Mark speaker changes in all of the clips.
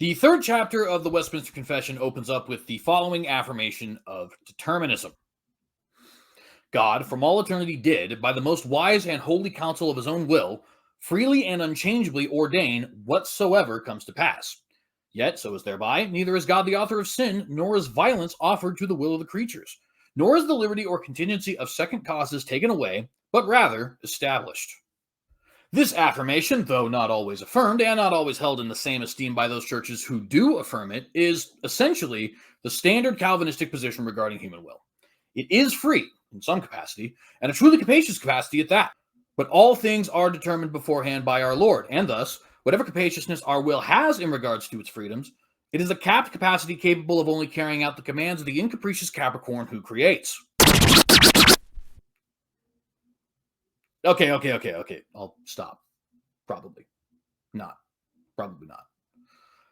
Speaker 1: The third chapter of the Westminster Confession opens up with the following affirmation of determinism. God, from all eternity did, by the most wise and holy counsel of his own will, freely and unchangeably ordain whatsoever comes to pass. Yet, so is thereby, neither is God the author of sin, nor is violence offered to the will of the creatures, nor is the liberty or contingency of second causes taken away, but rather established. This affirmation, though not always affirmed and not always held in the same esteem by those churches who do affirm it, is essentially the standard Calvinistic position regarding human will. It is free, in some capacity, and a truly capacious capacity at that. But all things are determined beforehand by our Lord, and thus, whatever capaciousness our will has in regards to its freedoms, it is a capped capacity capable of only carrying out the commands of the incapricious Capricorn who creates. Okay. I'll stop. Probably not.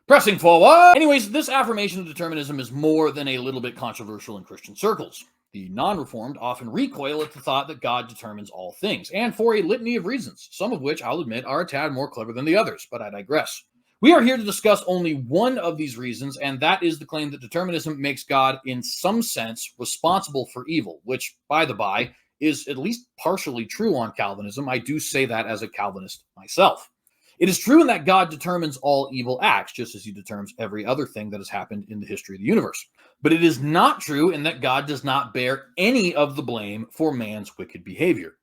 Speaker 1: Pressing forward. Anyways, this affirmation of determinism is more than a little bit controversial in Christian circles. The non-reformed often recoil at the thought that God determines all things, and for a litany of reasons, some of which I'll admit are a tad more clever than the others, but I digress. We are here to discuss only one of these reasons, and that is the claim that determinism makes God, in some sense, responsible for evil, which, by the by, is at least partially true on Calvinism. I do say that as a Calvinist myself. It is true in that God determines all evil acts, just as he determines every other thing that has happened in the history of the universe. But it is not true in that God does not bear any of the blame for man's wicked behavior.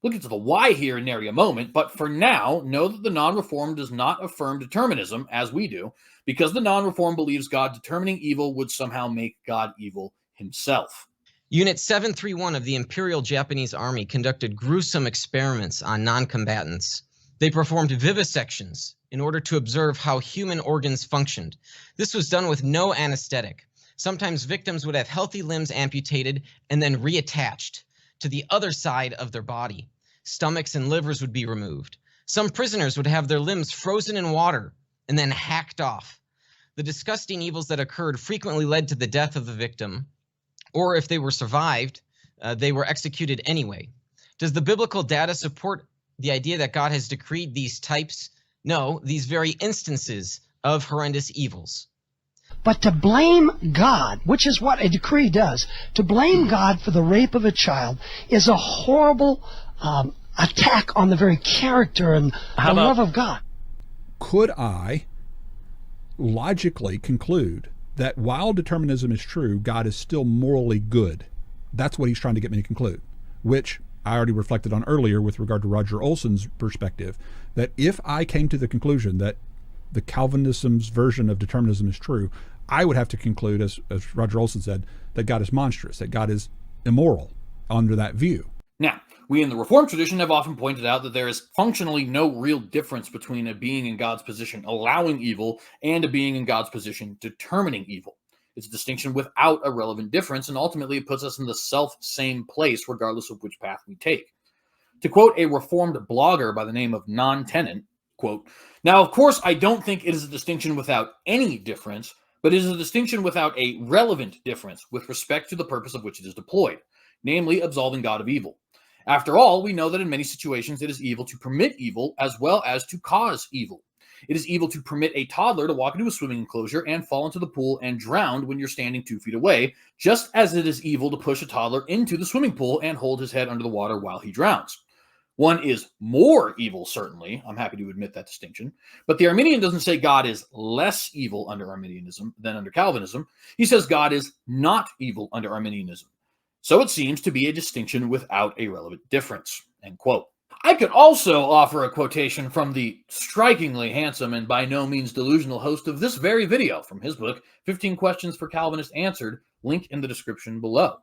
Speaker 1: Look into the why here in nary a moment, but for now, know that the non-reformed does not affirm determinism, as we do, because the non-reformed believes God determining evil would somehow make God evil himself.
Speaker 2: Unit 731 of the Imperial Japanese Army conducted gruesome experiments on non-combatants. They performed vivisections in order to observe how human organs functioned. This was done with no anesthetic. Sometimes victims would have healthy limbs amputated and then reattached to the other side of their body. Stomachs and livers would be removed. Some prisoners would have their limbs frozen in water and then hacked off. The disgusting evils that occurred frequently led to the death of the victim, or if they were survived, they were executed anyway. Does the biblical data support the idea that God has decreed these types? No, these very instances of horrendous evils.
Speaker 3: But to blame God, which is what a decree does, to blame God for the rape of a child is a horrible attack on the very character and the love of God.
Speaker 4: Could I logically conclude that while determinism is true, God is still morally good? That's what he's trying to get me to conclude, which I already reflected on earlier with regard to Roger Olson's perspective, that if I came to the conclusion that the Calvinism's version of determinism is true, I would have to conclude, as Roger Olson said, that God is monstrous, that God is immoral under that view.
Speaker 1: Now, we in the Reformed tradition have often pointed out that there is functionally no real difference between a being in God's position allowing evil and a being in God's position determining evil. It's a distinction without a relevant difference, and ultimately it puts us in the self-same place regardless of which path we take. To quote a Reformed blogger by the name of Non-Tenant, quote, "Now, of course, I don't think it is a distinction without any difference, but it is a distinction without a relevant difference with respect to the purpose of which it is deployed, namely absolving God of evil. After all, we know that in many situations it is evil to permit evil as well as to cause evil. It is evil to permit a toddler to walk into a swimming enclosure and fall into the pool and drown when you're standing 2 feet away, just as it is evil to push a toddler into the swimming pool and hold his head under the water while he drowns. One is more evil, certainly. I'm happy to admit that distinction. But the Arminian doesn't say God is less evil under Arminianism than under Calvinism. He says God is not evil under Arminianism. So it seems to be a distinction without a relevant difference." End quote. I could also offer a quotation from the strikingly handsome and by no means delusional host of this very video from his book, 15 Questions for Calvinists Answered, link in the description below.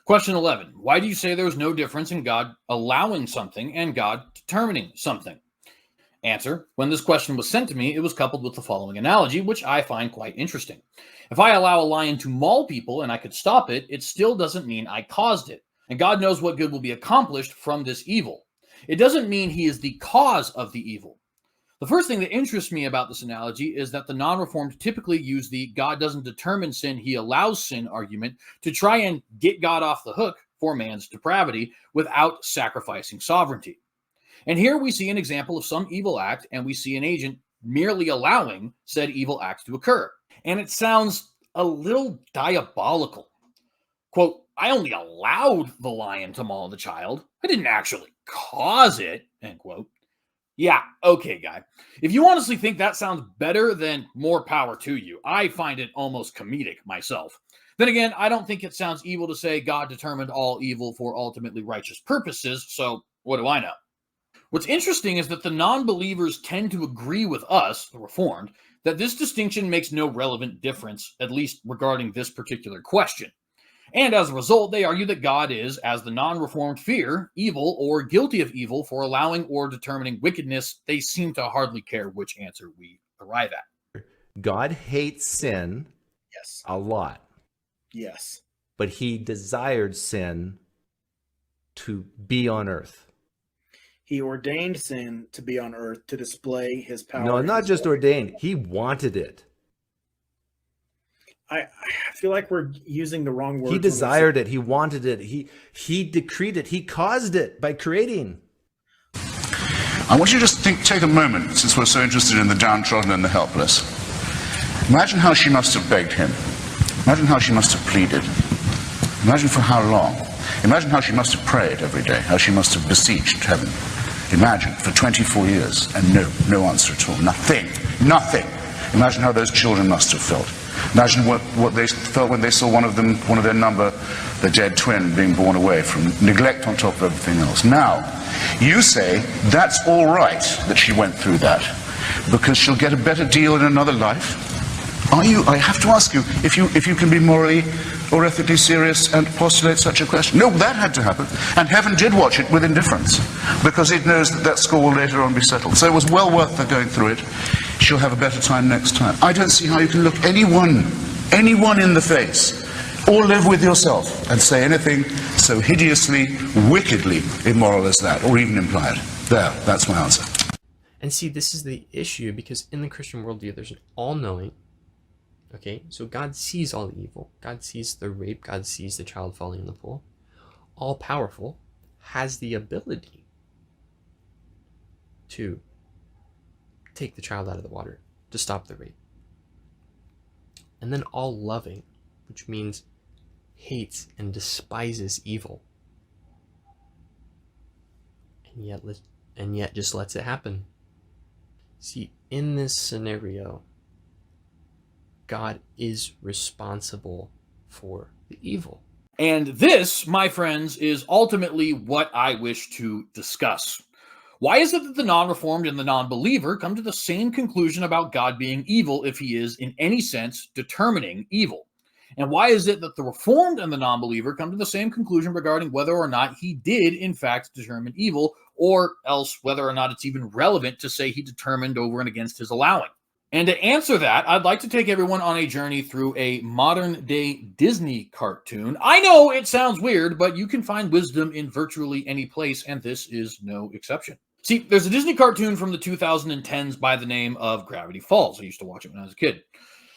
Speaker 1: Question 11. Why do you say there is no difference in God allowing something and God determining something? Answer. When this question was sent to me, it was coupled with the following analogy, which I find quite interesting. If I allow a lion to maul people and I could stop it, it still doesn't mean I caused it. And God knows what good will be accomplished from this evil. It doesn't mean he is the cause of the evil. The first thing that interests me about this analogy is that the non-reformed typically use the God doesn't determine sin, he allows sin argument to try and get God off the hook for man's depravity without sacrificing sovereignty. And here we see an example of some evil act, and we see an agent merely allowing said evil act to occur. And it sounds a little diabolical. Quote, I only allowed the lion to maul the child. I didn't actually cause it, end quote. Yeah, okay, guy. If you honestly think that sounds better, then more power to you. I find it almost comedic myself. Then again, I don't think it sounds evil to say God determined all evil for ultimately righteous purposes, so what do I know? What's interesting is that the non-believers tend to agree with us, the Reformed, that this distinction makes no relevant difference, at least regarding this particular question. And as a result, they argue that God is, as the non-Reformed fear, evil or guilty of evil for allowing or determining wickedness. They seem to hardly care which answer we arrive at.
Speaker 5: God hates sin
Speaker 6: Yes.
Speaker 5: a lot,
Speaker 6: Yes.
Speaker 5: but he desired sin to be on earth.
Speaker 6: He ordained sin to be on earth to display his power.
Speaker 5: No,
Speaker 6: and
Speaker 5: not
Speaker 6: his
Speaker 5: just
Speaker 6: glory.
Speaker 5: ordained. He wanted it.
Speaker 6: I feel like we're using the wrong word.
Speaker 5: He desired it. He wanted it. He decreed it. He caused it by creating.
Speaker 7: I want you to just take a moment, since we're so interested in the downtrodden and the helpless. Imagine how she must have begged him. Imagine how she must have pleaded. Imagine for how long. Imagine how she must have prayed every day, how she must have beseeched heaven. Imagine for 24 years and no answer at all. Nothing. Imagine how those children must have felt. Imagine what they felt when they saw one of their number, the dead twin, being born away from neglect on top of everything else. Now, you say that's all right that she went through that because she'll get a better deal in another life. I have to ask you if you can be morally or ethically serious and postulate such a question. No, that had to happen. And heaven did watch it with indifference because it knows that score will later on be settled. So it was well worth her going through it. She'll have a better time next time. I don't see how you can look anyone in the face or live with yourself and say anything so hideously, wickedly immoral as that, or even imply it. There, that's my answer.
Speaker 8: And see, this is the issue, because in the Christian worldview, there's an all-knowing. Okay, so God sees all the evil. God sees the rape. God sees the child falling in the pool. All-powerful, has the ability to take the child out of the water, to stop the rape. And then all-loving, which means hates and despises evil, and yet just lets it happen. See, in this scenario, God is responsible for the evil.
Speaker 1: And this, my friends, is ultimately what I wish to discuss. Why is it that the non-reformed and the non-believer come to the same conclusion about God being evil if he is, in any sense, determining evil? And why is it that the reformed and the non-believer come to the same conclusion regarding whether or not he did, in fact, determine evil, or else whether or not it's even relevant to say he determined over and against his allowing? And to answer that, I'd like to take everyone on a journey through a modern-day Disney cartoon. I know it sounds weird, but you can find wisdom in virtually any place, and this is no exception. See, there's a Disney cartoon from the 2010s by the name of Gravity Falls. I used to watch it when I was a kid.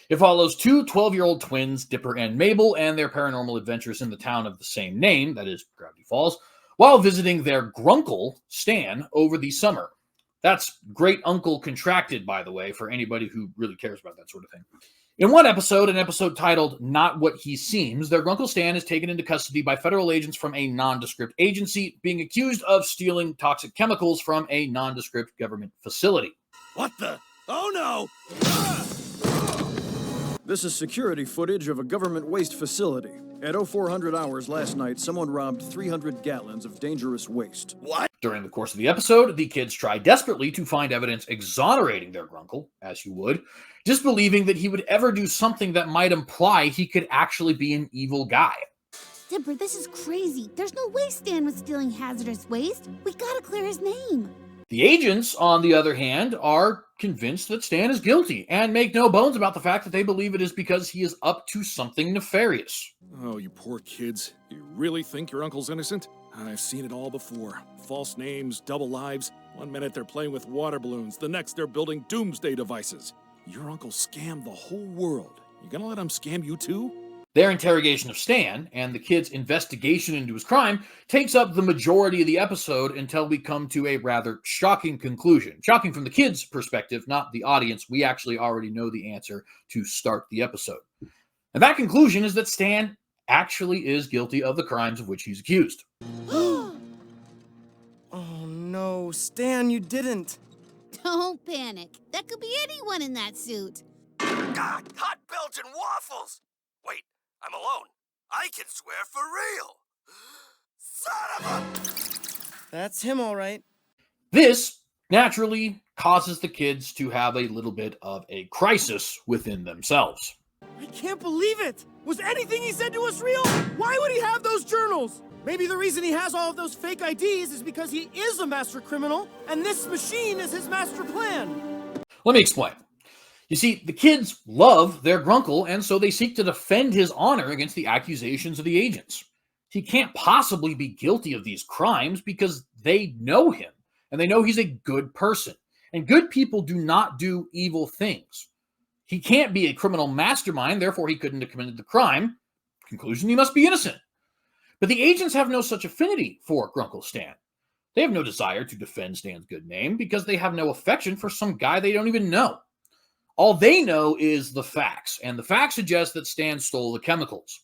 Speaker 1: It follows two 12-year-old twins, Dipper and Mabel, and their paranormal adventures in the town of the same name, that is Gravity Falls, while visiting their grunkle, Stan, over the summer. That's great uncle contracted, by the way, for anybody who really cares about that sort of thing. In one episode, an episode titled Not What He Seems, their grunkle Stan is taken into custody by federal agents from a nondescript agency, being accused of stealing toxic chemicals from a nondescript government facility.
Speaker 9: What the? Oh no! Ah! This is security footage of a government waste facility. At 0400 hours last night, someone robbed 300 gallons of dangerous waste. What?
Speaker 1: During the course of the episode, the kids try desperately to find evidence exonerating their grunkle, as you would, disbelieving that he would ever do something that might imply he could actually be an evil guy.
Speaker 10: Dipper, this is crazy. There's no way Stan was stealing hazardous waste. We gotta clear his name.
Speaker 1: The agents, on the other hand, are convinced that Stan is guilty and make no bones about the fact that they believe it is because he is up to something nefarious.
Speaker 9: Oh, you poor kids. You really think your uncle's innocent? I've seen it all before. False names, double lives. One minute they're playing with water balloons. The next they're building doomsday devices. Your uncle scammed the whole world. You gonna let him scam you too?
Speaker 1: Their interrogation of Stan and the kids' investigation into his crime takes up the majority of the episode until we come to a rather shocking conclusion. Shocking from the kids' perspective, not the audience. We actually already know the answer to start the episode. And that conclusion is that Stan actually is guilty of the crimes of which he's accused.
Speaker 11: Oh no, Stan, you didn't.
Speaker 10: Don't panic. That could be anyone in that suit.
Speaker 12: God, hot Belgian waffles! Wait, I'm alone. I can swear for real. Son of a...
Speaker 11: That's him, all right.
Speaker 1: This naturally causes the kids to have a little bit of a crisis within themselves.
Speaker 11: I can't believe it! Was anything he said to us real? Why would he have those journals? Maybe the reason he has all of those fake IDs is because he is a master criminal, and this machine is his master plan.
Speaker 1: Let me explain. You see, the kids love their grunkle, and so they seek to defend his honor against the accusations of the agents. He can't possibly be guilty of these crimes because they know him, and they know he's a good person. And good people do not do evil things. He can't be a criminal mastermind, therefore he couldn't have committed the crime. Conclusion, he must be innocent. But the agents have no such affinity for Grunkle Stan. They have no desire to defend Stan's good name because they have no affection for some guy they don't even know. All they know is the facts, and the facts suggest that Stan stole the chemicals.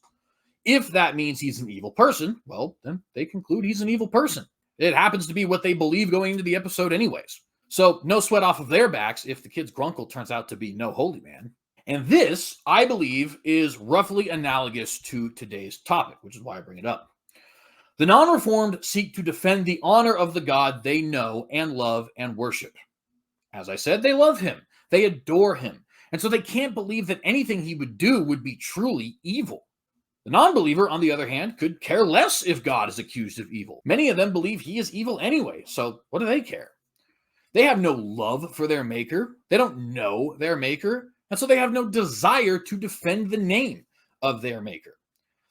Speaker 1: If that means he's an evil person, well, then they conclude he's an evil person. It happens to be what they believe going into the episode anyways. So no sweat off of their backs if the kid's grunkle turns out to be no holy man. And this, I believe, is roughly analogous to today's topic, which is why I bring it up. The non-reformed seek to defend the honor of the God they know and love and worship. As I said, they love him. They adore him. And so they can't believe that anything he would do would be truly evil. The non-believer, on the other hand, could care less if God is accused of evil. Many of them believe he is evil anyway, so what do they care? They have no love for their maker. They don't know their maker. And so they have no desire to defend the name of their maker.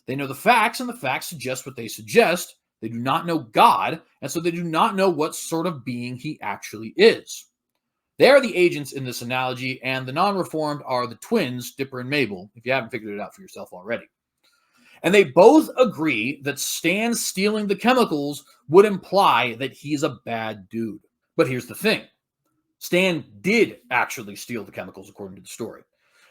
Speaker 1: They know the facts, and the facts suggest what they suggest. They do not know God, and so they do not know what sort of being he actually is. They are the agents in this analogy, and the non-reformed are the twins, Dipper and Mabel, if you haven't figured it out for yourself already. And they both agree that Stan stealing the chemicals would imply that he's a bad dude. But here's the thing. Stan did actually steal the chemicals according to the story.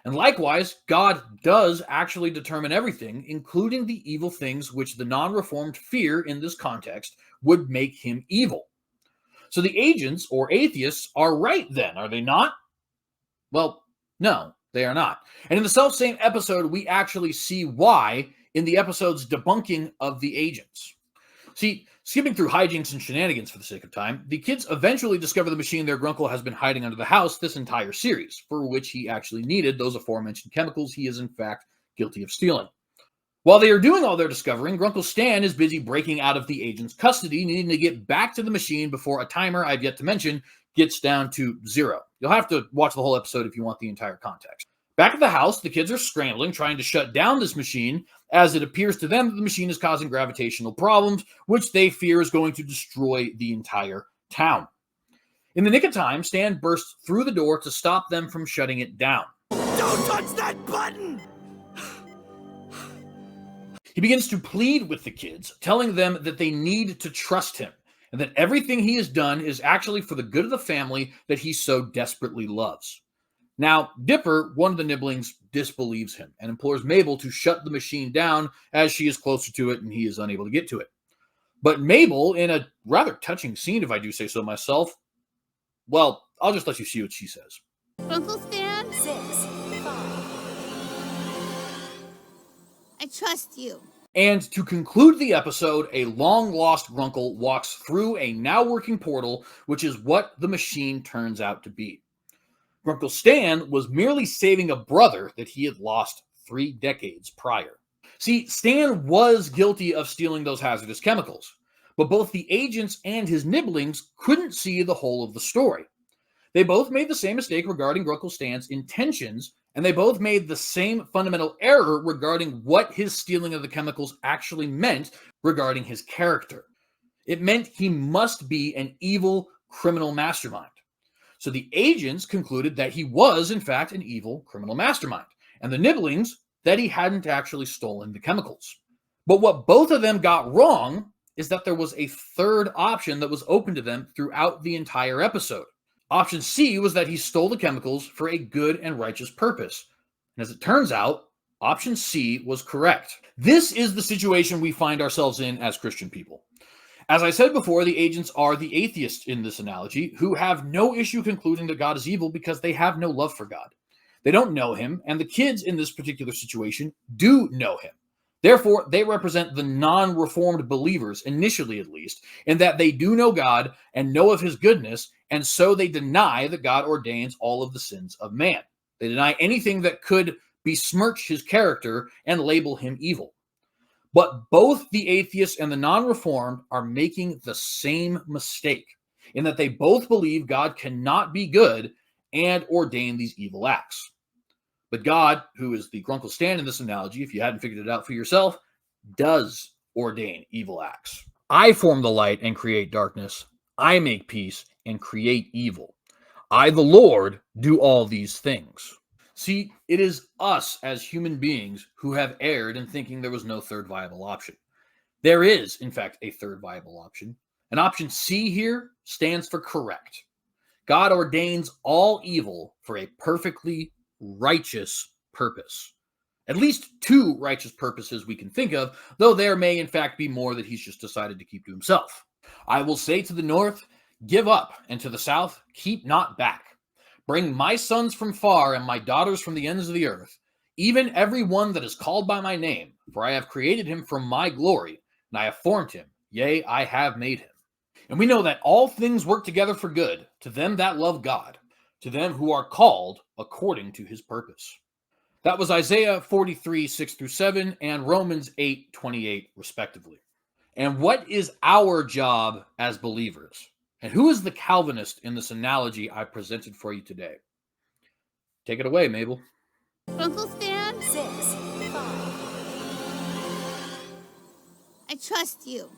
Speaker 1: And likewise, God does actually determine everything, including the evil things which the non-reformed fear in this context would make him evil. So the agents, or atheists, are right then, are they not? Well, no, they are not. And in the self-same episode, we actually see why in the episode's debunking of the agents. See, skipping through hijinks and shenanigans for the sake of time, the kids eventually discover the machine their grunkle has been hiding under the house this entire series, for which he actually needed those aforementioned chemicals he is in fact guilty of stealing. While they are doing all their discovering, Grunkle Stan is busy breaking out of the agent's custody, needing to get back to the machine before a timer I've yet to mention gets down to 0. You'll have to watch the whole episode if you want the entire context. Back at the house, the kids are scrambling, trying to shut down this machine, as it appears to them that the machine is causing gravitational problems, which they fear is going to destroy the entire town. In the nick of time, Stan bursts through the door to stop them from shutting it down.
Speaker 12: Don't touch that button!
Speaker 1: He begins to plead with the kids, telling them that they need to trust him, and that everything he has done is actually for the good of the family that he so desperately loves. Now, Dipper, one of the nibblings, disbelieves him and implores Mabel to shut the machine down as she is closer to it and he is unable to get to it. But Mabel, in a rather touching scene, if I do say so myself, well, I'll just let you see what she says.
Speaker 10: Uncle Stan?
Speaker 13: 6, 5.
Speaker 10: I trust you.
Speaker 1: And to conclude the episode, a long-lost Grunkle walks through a now-working portal, which is what the machine turns out to be. Grunkle Stan was merely saving a brother that he had lost 3 decades prior. See, Stan was guilty of stealing those hazardous chemicals, but both the agents and his nibblings couldn't see the whole of the story. They both made the same mistake regarding Grunkle Stan's intentions, and they both made the same fundamental error regarding what his stealing of the chemicals actually meant regarding his character. It meant he must be an evil criminal mastermind. So the agents concluded that he was, in fact, an evil criminal mastermind. And the nibblings that he hadn't actually stolen the chemicals. But what both of them got wrong is that there was a third option that was open to them throughout the entire episode. Option C was that he stole the chemicals for a good and righteous purpose. And as it turns out, option C was correct. This is the situation we find ourselves in as Christian people. As I said before, the agents are the atheists in this analogy who have no issue concluding that God is evil because they have no love for God. They don't know him, and the kids in this particular situation do know him. Therefore, they represent the non-reformed believers, initially at least, in that they do know God and know of his goodness, and so they deny that God ordains all of the sins of man. They deny anything that could besmirch his character and label him evil. But both the atheists and the non-reformed are making the same mistake, in that they both believe God cannot be good and ordain these evil acts. But God, who is the Grunkle Stan in this analogy, if you hadn't figured it out for yourself, does ordain evil acts. I form the light and create darkness. I make peace and create evil. I, the Lord, do all these things. See, it is us as human beings who have erred in thinking there was no third viable option. There is, in fact, a third viable option. And option C here stands for correct. God ordains all evil for a perfectly righteous purpose. At least two righteous purposes we can think of, though there may in fact be more that he's just decided to keep to himself. I will say to the north, give up, and to the south, keep not back. Bring my sons from far and my daughters from the ends of the earth, even every one that is called by my name, for I have created him from my glory, and I have formed him, yea, I have made him. And we know that all things work together for good to them that love God, to them who are called according to his purpose. That was Isaiah 43, 6-7, and Romans 8, 28, respectively. And what is our job as believers? And who is the Calvinist in this analogy I presented for you today? Take it away, Mabel.
Speaker 10: Uncle Stan?
Speaker 13: 6, 5.
Speaker 10: I trust you.